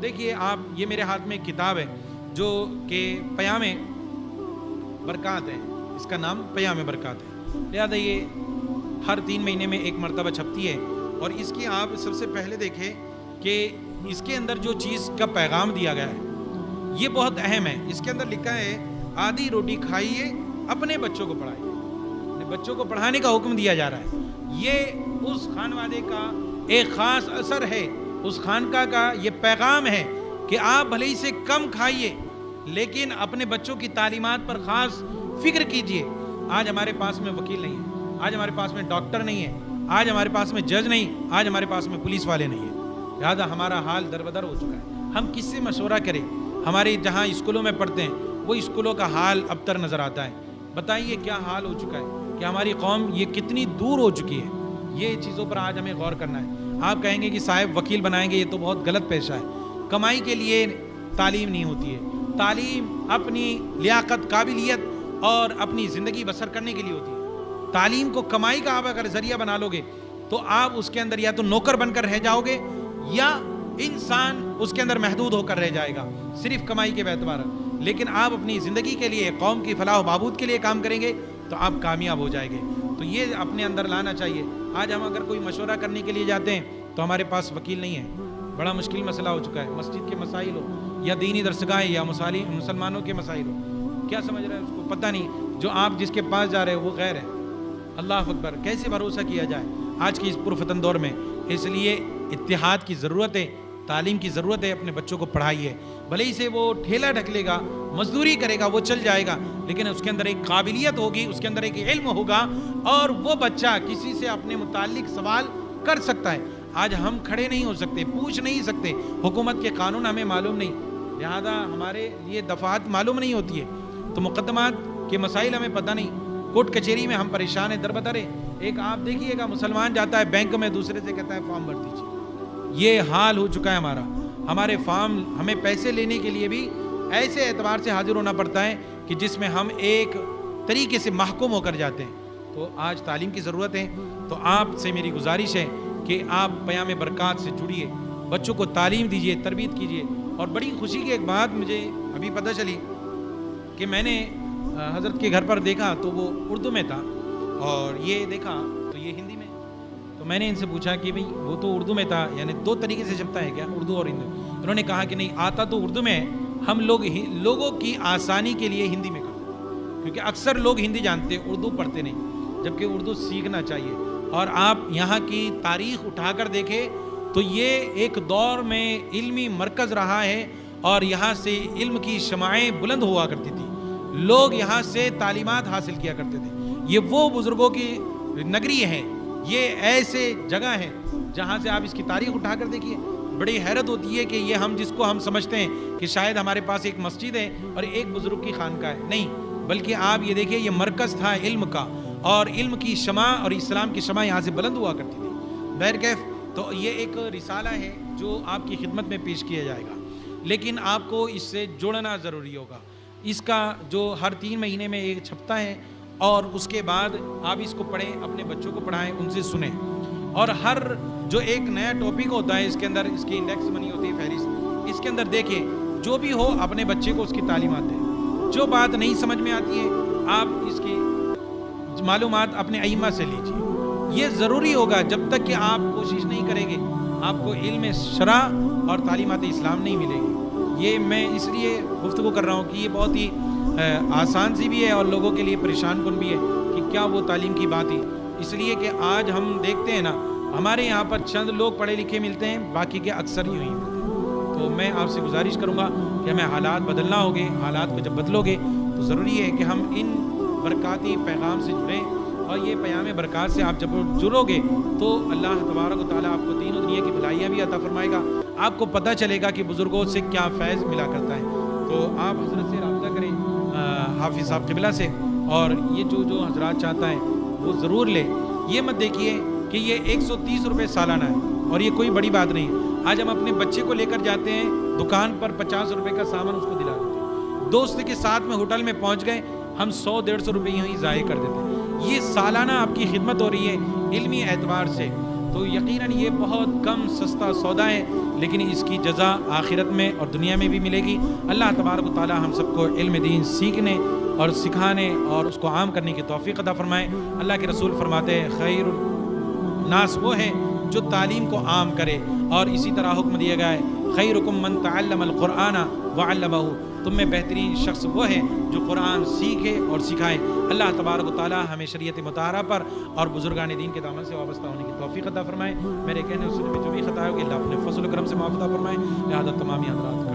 دیکھیے آپ، یہ میرے ہاتھ میں ایک کتاب ہے جو کہ پیام برکات ہے، اس کا نام پیام برکات ہے، لہذا یہ ہر 3 مہینے میں ایک مرتبہ چھپتی ہے، اور اس کی آپ سب سے پہلے دیکھیں کہ اس کے اندر جو چیز کا پیغام دیا گیا ہے یہ بہت اہم ہے۔ اس کے اندر لکھا ہے آدھی روٹی کھائیے، اپنے بچوں کو پڑھائیے، اپنے بچوں کو پڑھانے کا حکم دیا جا رہا ہے۔ یہ اس خانوادے کا ایک خاص اثر ہے، اس خانقاہ کا یہ پیغام ہے کہ آپ بھلے ہی سے کم کھائیے لیکن اپنے بچوں کی تعلیمات پر خاص فکر کیجئے۔ آج ہمارے پاس میں وکیل نہیں ہے، آج ہمارے پاس میں ڈاکٹر نہیں ہے، آج ہمارے پاس میں جج نہیں، آج ہمارے پاس میں پولیس والے نہیں ہیں، لہذا ہمارا حال دربدر ہو چکا ہے۔ ہم کس سے مشورہ کریں؟ ہمارے جہاں اسکولوں میں پڑھتے ہیں وہ اسکولوں کا حال ابتر نظر آتا ہے۔ بتائیے کیا حال ہو چکا ہے کہ ہماری قوم یہ کتنی دور ہو چکی ہے۔ یہ چیزوں پر آج ہمیں غور کرنا ہے۔ آپ کہیں گے کہ صاحب وکیل بنائیں گے، یہ تو بہت غلط پیشہ ہے۔ کمائی کے لیے تعلیم نہیں ہوتی ہے، تعلیم اپنی لیاقت، قابلیت اور اپنی زندگی بسر کرنے کے لیے ہوتی ہے۔ تعلیم کو کمائی کا آپ اگر ذریعہ بنا لو گے تو آپ اس کے اندر یا تو نوکر بن کر رہ جاؤ گے یا انسان اس کے اندر محدود ہو کر رہ جائے گا صرف کمائی کے اعتبار۔ لیکن آپ اپنی زندگی کے لیے، قوم کی فلاح و بہبود کے لیے کام کریں گے تو آپ کامیاب ہو جائیں گے۔ تو یہ اپنے اندر لانا چاہیے۔ آج ہم اگر کوئی مشورہ کرنے کے لیے جاتے ہیں تو ہمارے پاس وکیل نہیں ہے، بڑا مشکل مسئلہ ہو چکا ہے۔ مسجد کے مسائل ہو یا دینی درسگاہیں یا مسلمانوں کے مسائل ہو، کیا سمجھ رہے ہیں اس کو پتہ نہیں، جو آپ جس کے پاس جا رہے ہیں وہ غیر ہے۔ اللہ اکبر، کیسے بھروسہ کیا جائے آج کی اس پرفتن دور میں؟ اس لیے اتحاد کی ضرورت ہے، تعلیم کی ضرورت ہے۔ اپنے بچوں کو پڑھائیے، بھلے ہی سے وہ ٹھیلا ڈھکلے گا، مزدوری کرے گا، وہ چل جائے گا، لیکن اس کے اندر ایک قابلیت ہوگی، اس کے اندر ایک علم ہوگا، اور وہ بچہ کسی سے اپنے متعلق سوال کر سکتا ہے۔ آج ہم کھڑے نہیں ہو سکتے، پوچھ نہیں سکتے، حکومت کے قانون ہمیں معلوم نہیں، لہذا ہمارے لیے دفعات معلوم نہیں ہوتی ہے، تو مقدمات کے مسائل ہمیں پتہ نہیں، کورٹ کچہری میں ہم پریشان ہیں، دربدر ہیں۔ ایک آپ دیکھیے گا مسلمان جاتا ہے بینک میں، دوسرے سے کہتا ہے فارم بھر دیجیے۔ یہ حال ہو چکا ہے ہمارا۔ ہمارے فارم، ہمیں پیسے لینے کے لیے بھی ایسے اعتبار سے حاضر ہونا پڑتا ہے کہ جس میں ہم ایک طریقے سے محکوم ہو کر جاتے ہیں۔ تو آج تعلیم کی ضرورت ہے، تو آپ سے میری گزارش ہے کہ آپ پیام برکات سے جڑیے، بچوں کو تعلیم دیجیے، تربیت کیجیے۔ اور بڑی خوشی کی ایک بات مجھے ابھی پتہ چلی کہ میں نے حضرت کے گھر پر دیکھا تو وہ اردو میں تھا، اور یہ دیکھا تو یہ ہندی میں۔ تو میں نے ان سے پوچھا کہ بھئی وہ تو اردو میں تھا، یعنی 2 طریقے سے چھپتا ہے کیا، اردو اور ہندی؟ انہوں نے کہا کہ نہیں، آتا تو اردو میں ہے، ہم لوگوں کی آسانی کے لیے ہندی میں کرتے ہیں، کیونکہ اکثر لوگ ہندی جانتے ہیں، اردو پڑھتے نہیں، جبکہ اردو سیکھنا چاہیے۔ اور آپ یہاں کی تاریخ اٹھا کر دیکھیں تو یہ ایک دور میں علمی مرکز رہا ہے، اور یہاں سے علم کی شمعیں بلند ہوا کرتی تھی، لوگ یہاں سے تعلیمات حاصل کیا کرتے تھے۔ یہ وہ بزرگوں کی نگری ہے، یہ ایسے جگہ ہیں جہاں سے آپ اس کی تاریخ اٹھا کر دیکھیے، بڑی حیرت ہوتی ہے کہ یہ ہم جس کو ہم سمجھتے ہیں کہ شاید ہمارے پاس ایک مسجد ہے اور ایک بزرگ کی خانقاہ ہے، نہیں، بلکہ آپ یہ دیکھیے یہ مرکز تھا علم کا، اور علم کی شمع اور اسلام کی شمع یہاں سے بلند ہوا کرتی تھی۔ بہرکیف تو یہ ایک رسالہ ہے جو آپ کی خدمت میں پیش کیا جائے گا، لیکن آپ کو اس سے جڑنا ضروری ہوگا۔ اس کا جو ہر 3 مہینے میں ایک چھپتا ہے، اور اس کے بعد آپ اس کو پڑھیں، اپنے بچوں کو پڑھائیں، ان سے سنیں، اور ہر جو ایک نیا ٹاپک ہوتا ہے اس کے اندر اس کی انڈیکس بنی ہوتی ہے، فہرست، اس کے اندر دیکھیں جو بھی ہو اپنے بچے کو اس کی تعلیمات دیں۔ جو بات نہیں سمجھ میں آتی ہے آپ اس کی معلومات اپنے ائمہ سے لیجیے۔ یہ ضروری ہوگا، جب تک کہ آپ کوشش نہیں کریں گے آپ کو علم شرع اور تعلیمات اسلام نہیں ملے گی۔ یہ میں اس لیے گفتگو کر رہا ہوں کہ یہ بہت ہی آسان سی بھی ہے اور لوگوں کے لیے پریشان کن بھی ہے کہ کیا وہ تعلیم کی بات ہی، اس لیے کہ آج ہم دیکھتے ہیں نا، ہمارے یہاں پر چند لوگ پڑھے لکھے ملتے ہیں، باقی کے اکثر یوں ہی ملتے ہیں۔ تو میں آپ سے گزارش کروں گا کہ ہمیں حالات بدلنا ہوگے، حالات کو جب بدلو گے تو ضروری ہے کہ ہم ان برکاتی پیغام سے جڑیں، اور یہ پیام برکات سے آپ جب جڑو گے تو اللہ تبارک و تعالیٰ آپ کو دین و دنیا کی بھلائیاں بھی عطا فرمائے گا، آپ کو پتہ چلے گا کہ بزرگوں سے کیا فیض ملا کرتا ہے۔ تو آپ حضرت سے رابطہ کریں، حافظ صاحب قبلہ سے، اور یہ جو حضرات چاہتا ہے وہ ضرور لے۔ یہ مت دیکھیے کہ یہ 130 روپے سالانہ ہے اور یہ کوئی بڑی بات نہیں ہے۔ آج ہم اپنے بچے کو لے کر جاتے ہیں دکان پر، 50 روپے کا سامان اس کو دلا دیتے ہیں، دوست کے ساتھ میں ہوٹل میں پہنچ گئے، ہم 100-150 روپے یوں ہی ضائع کر دیتے ہیں۔ یہ سالانہ آپ کی خدمت ہو رہی ہے علمی اعتبار سے، تو یقیناً یہ بہت کم سستا سودا ہے، لیکن اس کی جزا آخرت میں اور دنیا میں بھی ملے گی۔ اللہ تبارک و تعالی ہم سب کو علم دین سیکھنے اور سکھانے اور اس کو عام کرنے کی توفیق عطا فرمائے۔ اللہ کے رسول فرماتے ہیں خیر الناس وہ ہے جو تعلیم کو عام کرے، اور اسی طرح حکم دیا گیا ہے خیرکم من تعلم القرآن وعلمہ، تم میں بہترین شخص وہ ہے جو قرآن سیکھے اور سکھائے۔ اللہ تبارک و تعالی ہمیں شریعت مطہرہ پر اور بزرگان دین کے دامن سے وابستہ ہونے کی توفیق عطا فرمائے۔ میرے کہنے اور سننے میں جو بھی خطا ہوگی اللہ اپنے فضل و کرم سے معاف عطا فرمائے۔ لہذا تمامی حضرات